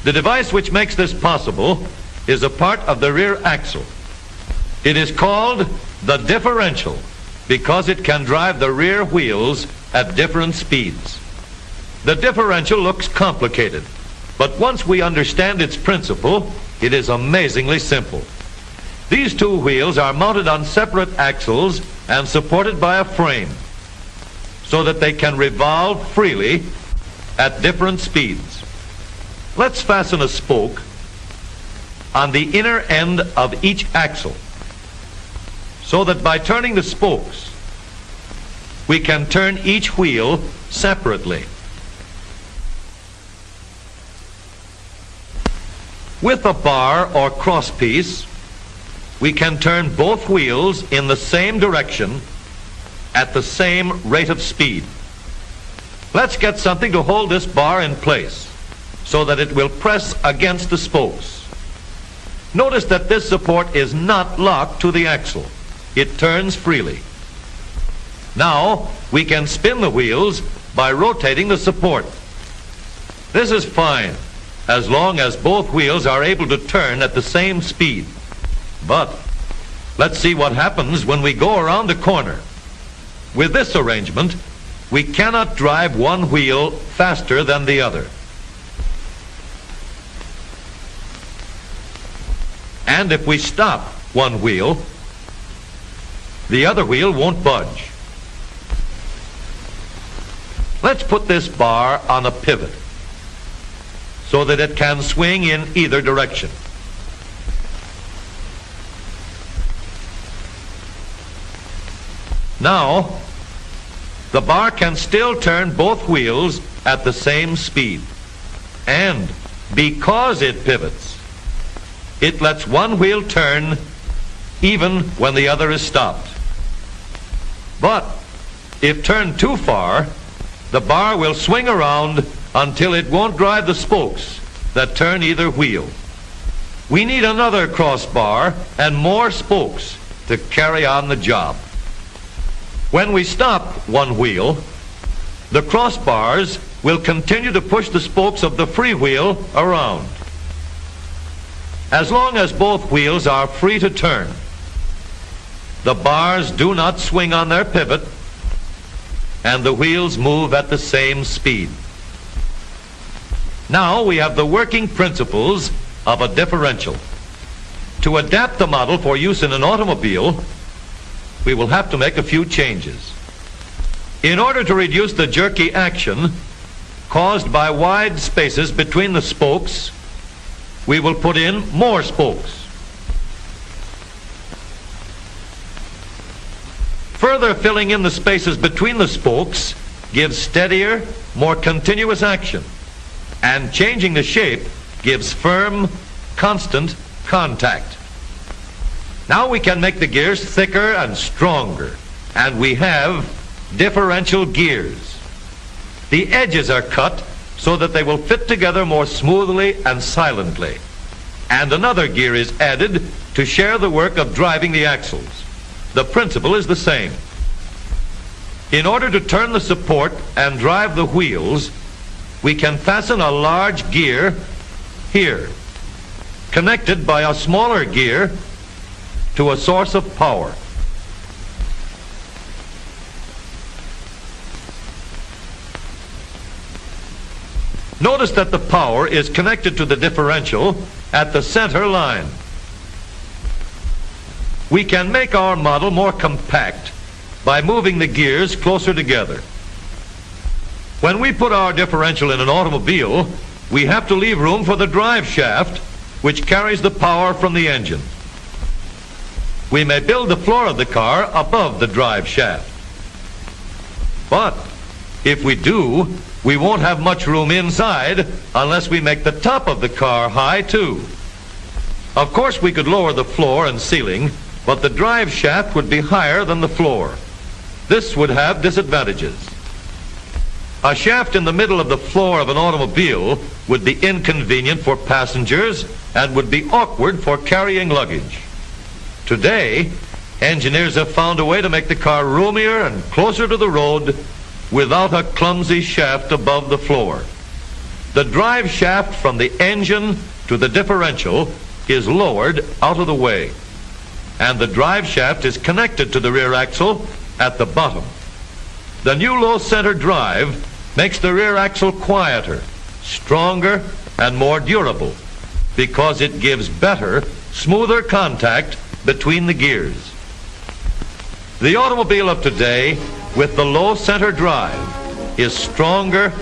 The device which makes this possible is a part of the rear axle. It is called the differential because it can drive the rear wheels at different speeds. The differential looks complicated, but once we understand its principle, it is amazingly simple. These two wheels are mounted on separate axles and supported by a frame so that they can revolve freely at different speeds. Let's fasten a spoke on the inner end of each axle so that by turning the spokes, we can turn each wheel separately. With a bar or crosspiece, we can turn both wheels in the same direction at the same rate of speed. Let's get something to hold this bar in place so that it will press against the spokes. Notice that this support is not locked to the axle. It turns freely. Now we can spin the wheels by rotating the support. This is fine as long as both wheels are able to turn at the same speed. But let's see what happens when we go around a corner. With this arrangement, we cannot drive one wheel faster than the other. And if we stop one wheel, the other wheel won't budge. Let's put this bar on a pivot so that it can swing in either direction. Now, the bar can still turn both wheels at the same speed. And because it pivots, it lets one wheel turn even when the other is stopped. But if turned too far, the bar will swing around until it won't drive the spokes that turn either wheel. We need another crossbar and more spokes to carry on the job. When we stop one wheel, the crossbars will continue to push the spokes of the free wheel around. As long as both wheels are free to turn, the bars do not swing on their pivot, and the wheels move at the same speed. Now we have the working principles of a differential. To adapt the model for use in an automobile, we will have to make a few changes. In order to reduce the jerky action caused by wide spaces between the spokes, we will put in more spokes. Further filling in the spaces between the spokes gives steadier, more continuous action, and changing the shape gives firm, constant contact. Now we can make the gears thicker and stronger, and we have differential gears. The edges are cut so that they will fit together more smoothly and silently, and another gear is added to share the work of driving the axles. The principle is the same. In order to turn the support and drive the wheels, we can fasten a large gear here, connected by a smaller gear to a source of power. Notice that the power is connected to the differential at the center line. We can make our model more compact by moving the gears closer together. When we put our differential in an automobile, we have to leave room for the drive shaft, which carries the power from the engine. We may build the floor of the car above the drive shaft. But if we do, we won't have much room inside unless we make the top of the car high too. Of course, we could lower the floor and ceiling, but the drive shaft would be higher than the floor. This would have disadvantages. A shaft in the middle of the floor of an automobile would be inconvenient for passengers and would be awkward for carrying luggage. Today, engineers have found a way to make the car roomier and closer to the road without a clumsy shaft above the floor. The drive shaft from the engine to the differential is lowered out of the way, and the drive shaft is connected to the rear axle at the bottom. The new low center drive makes the rear axle quieter, stronger, and more durable because it gives better, smoother contact between the gears. The automobile of today with the low center drive is stronger